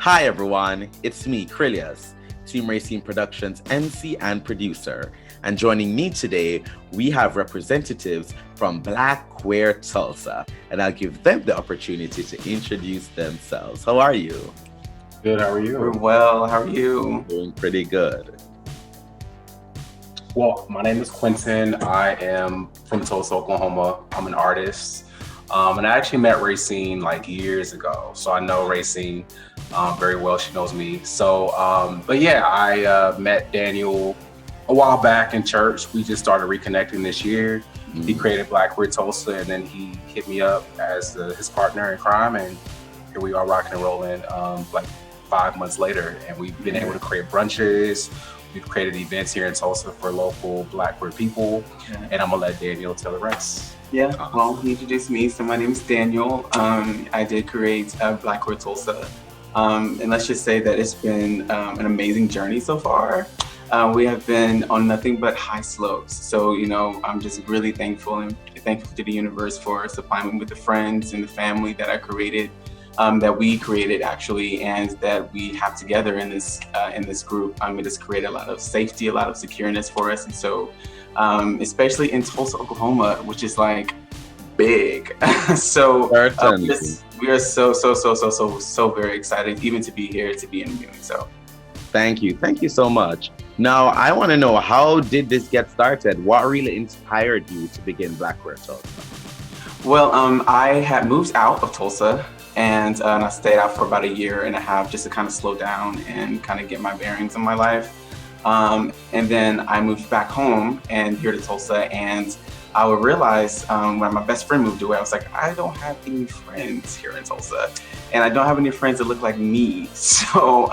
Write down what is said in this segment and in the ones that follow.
Hi everyone, it's me, Krylios, Team Rayceen Productions MC and producer. And joining me today, we have representatives from Black Queer Tulsa, and I'll give them the opportunity to introduce themselves. How are you? Good, how are We're you? well. How are you? Doing pretty good. Well, my name is Quentin. I am from Tulsa, Oklahoma. I'm an artist. And I actually met Rayceen like years ago. So I know Rayceen very well. She knows me. But yeah, I met Daniel a while back in church. We just started reconnecting this year. He created Black Queer Tulsa, and then he hit me up as his partner in crime. And here we are rocking and rolling like 5 months later. And we've been able to create brunches. We've created events here in Tulsa for local Black queer people, and I'm gonna let Daniel tell the rest. Yeah, well, he introduced me. So my name is Daniel. I did create Black Queer Tulsa. And let's just say that it's been an amazing journey so far. We have been on nothing but high slopes. So, I'm just really thankful and thankful to the universe for supplying me with the friends and the family that I created. That we created actually, and that we have together in this group. It has created a lot of safety, a lot of secureness for us, and so especially in Tulsa, Oklahoma, which is like big. So Certainly. we are so very excited, even to be here to be interviewing. So Thank you. Thank you so much. Now, I want to know, how did this get started? What really inspired you to begin Black Queer Tulsa? well, I had moved out of Tulsa. And I stayed out for about a year and a half just to kind of slow down and kind of get my bearings in my life. And then I moved back home and here to Tulsa. And I would realize when my best friend moved away, I was like, I don't have any friends here in Tulsa. And I don't have any friends that look like me. So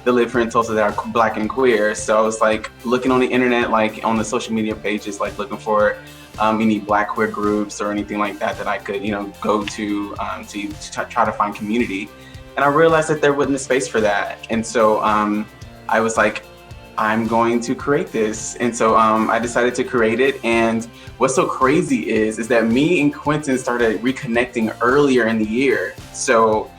that live here in Tulsa that are Black and queer. So I was like looking on the internet, like on the social media pages, like looking for any Black queer groups or anything like that I could, go to try to find community. And I realized that there wasn't a space for that. And so I was like, I'm going to create this. And so I decided to create it. And what's so crazy is that me and Quentin started reconnecting earlier in the year. So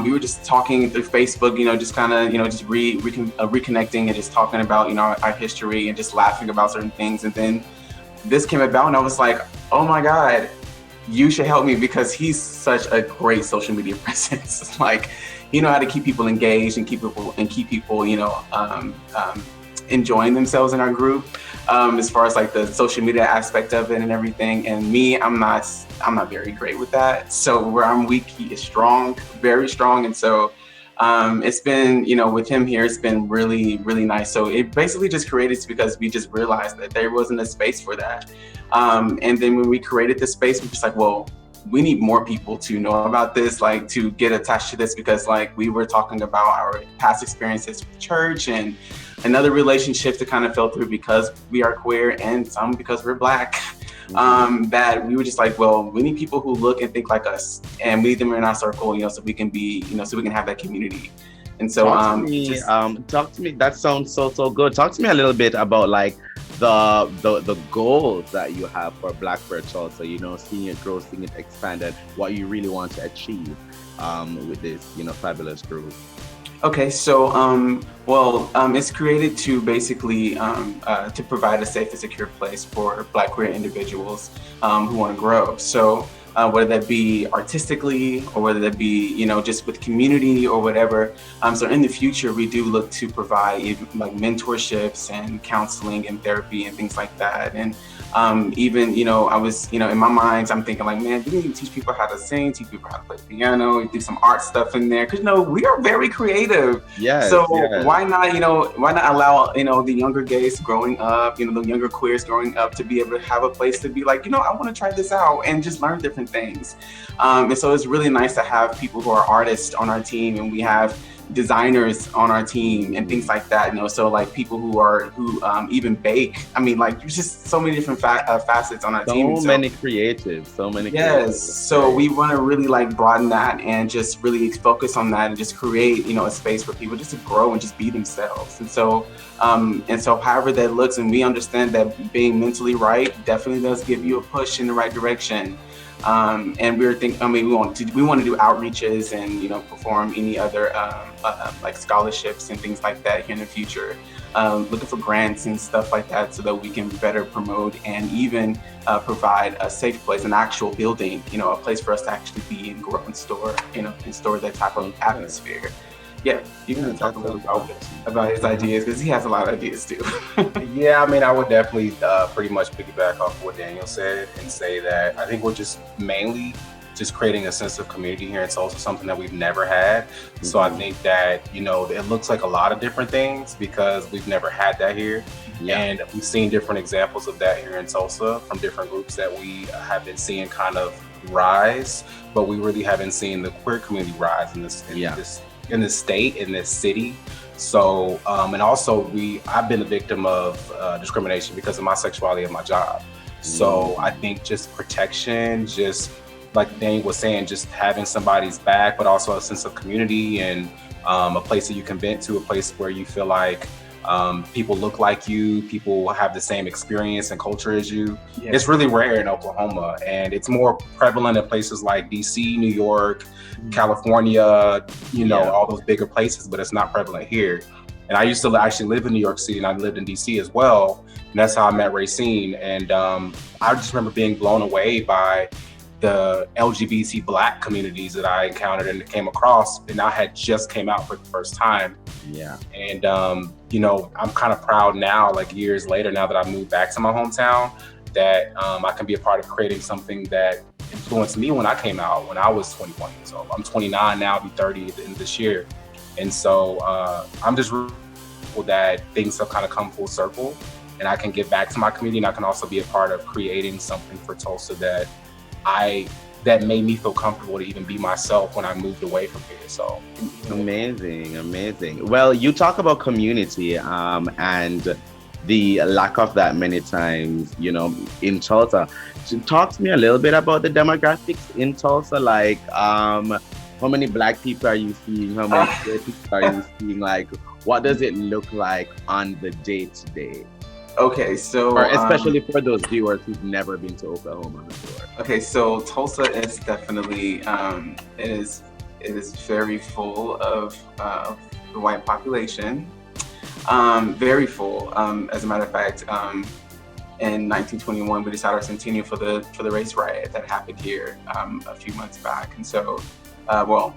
we were just talking through Facebook, just kind of, just reconnecting and just talking about, our history and just laughing about certain things. And then this came about and I was like, oh my God, you should help me because he's such a great social media presence. Like, how to keep people engaged and keep people, enjoying themselves in our group. As far as like the social media aspect of it and everything. And me, I'm not very great with that. So where I'm weak, he is strong, very strong. And so it's been, with him here, it's been really, really nice. So it basically just created because we just realized that there wasn't a space for that. And then when we created the space, we're just like, well, we need more people to know about this, like to get attached to this, because like we were talking about our past experiences with church and another relationship that kind of fell through because we are queer and some because we're Black. That we were just like, well, we need people who look and think like us, and we need them in our circle, so we can be, so we can have that community. And so, Talk to me. That sounds so good. Talk to me a little bit about like the goals that you have for Black Queer Tulsa. Seeing it grow, seeing it expanded. What you really want to achieve with this, fabulous group. Okay, so it's created to basically to provide a safe and secure place for Black queer individuals who want to grow. So whether that be artistically or whether that be just with community or whatever. So in the future, we do look to provide like mentorships and counseling and therapy and things like that. And even I was in my mind, I'm thinking like, man, we need to teach people how to sing, teach people how to play piano, do some art stuff in there, because we are very creative. Yes. So yes. why not allow the younger gays growing up, the younger queers growing up to be able to have a place to be like, I want to try this out and just learn different things. And so it's really nice to have people who are artists on our team, and we have designers on our team and things like that. So like people who even bake. Like there's just so many different facets on our team. So many creatives. Yes. So we want to really like broaden that and just really focus on that and just create a space for people just to grow and just be themselves. And so however that looks, and we understand that being mentally right definitely does give you a push in the right direction. And we were thinking, I mean, we want to do outreaches and, you know, perform any other like scholarships and things like that here in the future. Looking for grants and stuff like that so that we can better promote and even provide a safe place, an actual building, you know, a place for us to actually be and grow and store, you know, and store that type of atmosphere. Yeah, you can talk a little about his ideas, because he has a lot of ideas too. Yeah, I mean, I would definitely pretty much piggyback off what Daniel said and say that I think we're just mainly just creating a sense of community here in Tulsa, something that we've never had. Mm-hmm. So I think that, you know, it looks like a lot of different things because we've never had that here. Yeah. And we've seen different examples of that here in Tulsa from different groups that we have been seeing kind of rise, but we really haven't seen the queer community rise in this state, in this city. So, and also I've been a victim of discrimination because of my sexuality and my job. So I think just protection, just like Daniel was saying, just having somebody's back, but also a sense of community and a place that you can vent to, a place where you feel like people look like you, people have the same experience and culture as you. Yeah. It's really rare in Oklahoma, and it's more prevalent in places like DC, New York, California, you know, all those bigger places, but it's not prevalent here. And I used to actually live in New York City, and I lived in DC as well. And that's how I met Rayceen. And I just remember being blown away by the LGBT Black communities that I encountered and came across, and I had just came out for the first time. Yeah. And, you know, I'm kind of proud now, like years later, now that I moved back to my hometown, that I can be a part of creating something that influenced me when I came out, when I was 21 years old. I'm 29 now, I'll be 30 at the end of this year. And so I'm just really grateful that things have kind of come full circle, and I can give back to my community, and I can also be a part of creating something for Tulsa that made me feel comfortable to even be myself when I moved away from here. So amazing. Well, you talk about community and the lack of that many times, you know, in Tulsa. So talk to me a little bit about the demographics in Tulsa. Like, how many Black people are you seeing? How many queer people are you seeing? Like, what does it look like on the day-to-day? Okay, so or especially for those viewers who've never been to Oklahoma before. Okay, so Tulsa is definitely it is very full of the white population, very full. As a matter of fact, in 1921 we decided our centennial for the race riot that happened here a few months back, and so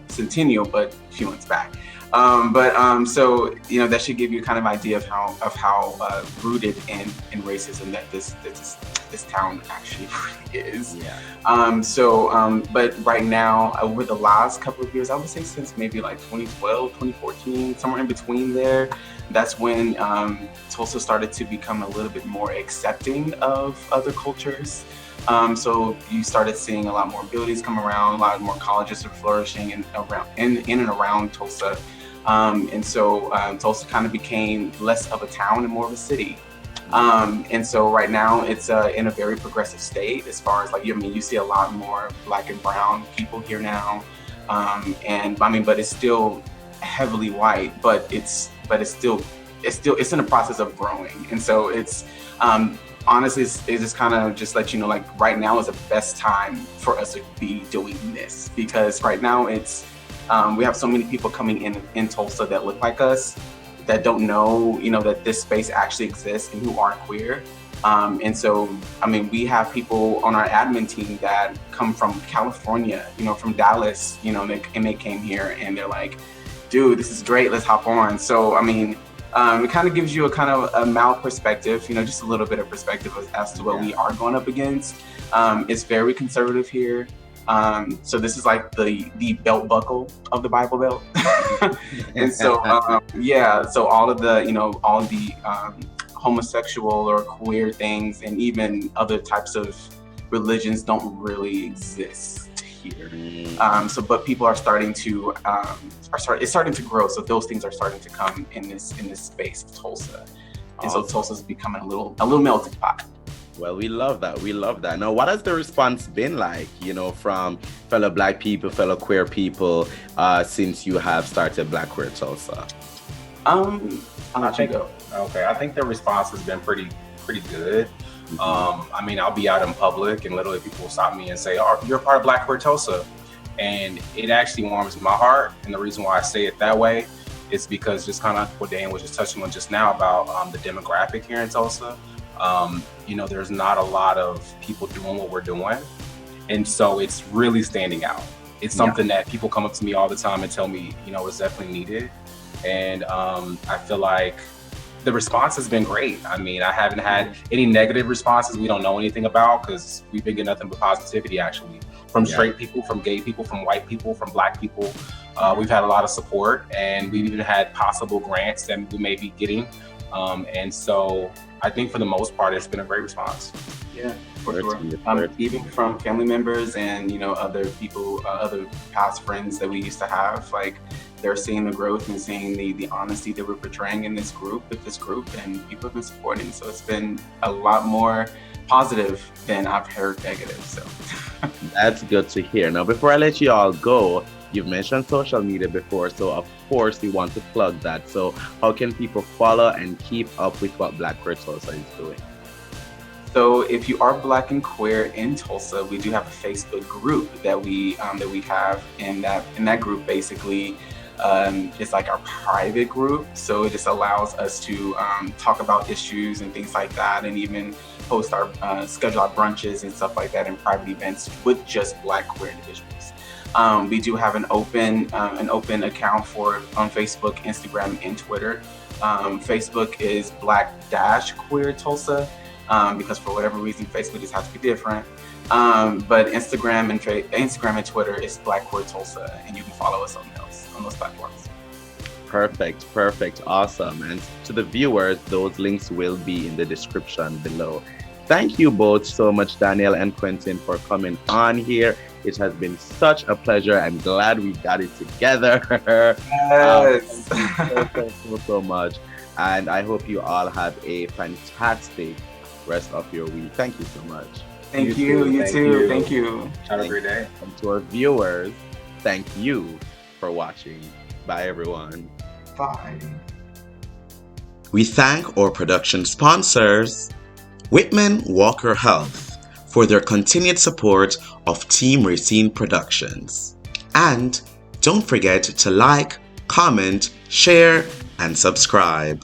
centennial, but a few months back. So, you know, that should give you kind of idea of how rooted in racism that this town actually really is. Yeah. But right now, over the last couple of years, I would say since maybe like 2012, 2014, somewhere in between there, that's when Tulsa started to become a little bit more accepting of other cultures. So you started seeing a lot more buildings come around, a lot more colleges are flourishing in and around Tulsa. And so Tulsa kind of became less of a town and more of a city. And so right now it's in a very progressive state as far as like, you see a lot more Black and brown people here now. But it's still heavily white, but it's in the process of growing. And so it's, honestly, it's just kind of just let you know, like right now is the best time for us to be doing this, because right now it's, we have so many people coming in Tulsa that look like us, that don't know, you know, that this space actually exists and who aren't queer. And so, we have people on our admin team that come from California, you know, from Dallas, you know, and they came here and they're like, dude, this is great, let's hop on. So, it kind of gives you a kind of a mouth perspective, you know, just a little bit of perspective as to what we are going up against. It's very conservative here. So this is like the belt buckle of the Bible Belt. And so, so all of the homosexual or queer things and even other types of religions don't really exist here. But people are starting to, it's starting to grow. So those things are starting to come in this space of Tulsa. And so Tulsa's becoming a little melting pot. Well, we love that. Now, what has the response been like, you know, from fellow Black people, fellow queer people, since you have started Black Queer Tulsa? I think the response has been pretty good. I mean, I'll be out in public and literally people will stop me and say, "Oh, you're part of Black Queer Tulsa." And it actually warms my heart. And the reason why I say it that way is because just kind of what Dan was just touching on just now about the demographic here in Tulsa. You know, there's not a lot of people doing what we're doing. And so it's really standing out. It's something that people come up to me all the time and tell me, you know, it's definitely needed. And I feel like the response has been great. I mean, I haven't had any negative responses we don't know anything about, because we've been getting nothing but positivity, actually, from straight people, from gay people, from white people, from Black people. We've had a lot of support, and we've even had possible grants that we may be getting. And so I think for the most part, it's been a great response. Yeah, for sure. Even from family members and, you know, other people, other past friends that we used to have, like, they're seeing the growth and seeing the honesty that we're portraying in this group, and people have been supporting. So it's been a lot more positive than I've heard negative. So that's good to hear. Now, before I let you all go, you've mentioned social media before, so of course we want to plug that. So how can people follow and keep up with what Black Queer Tulsa is doing? So if you are Black and queer in Tulsa, we do have a Facebook group that we have, in that group basically it's like our private group. So it just allows us to talk about issues and things like that, and even post our schedule our brunches and stuff like that, and private events with just Black queer individuals. We do have an open account on Facebook, Instagram, and Twitter. Facebook is Black-Queer Tulsa. Because for whatever reason, Facebook just has to be different. But Instagram and Twitter is Black Queer Tulsa, and you can follow us on those platforms. Perfect, awesome. And to the viewers, those links will be in the description below. Thank you both so much, Daniel and Quentin, for coming on here. It has been such a pleasure. I'm glad we got it together. Yes. Thank you so much. And I hope you all have a fantastic rest of your week. Thank you so much. Thank you. You too. Thank you. Have a great day. And to our viewers, thank you for watching. Bye, everyone. Bye. We thank our production sponsors, Whitman Walker Health, for their continued support of Team Rayceen Productions. And don't forget to like, comment, share, and subscribe.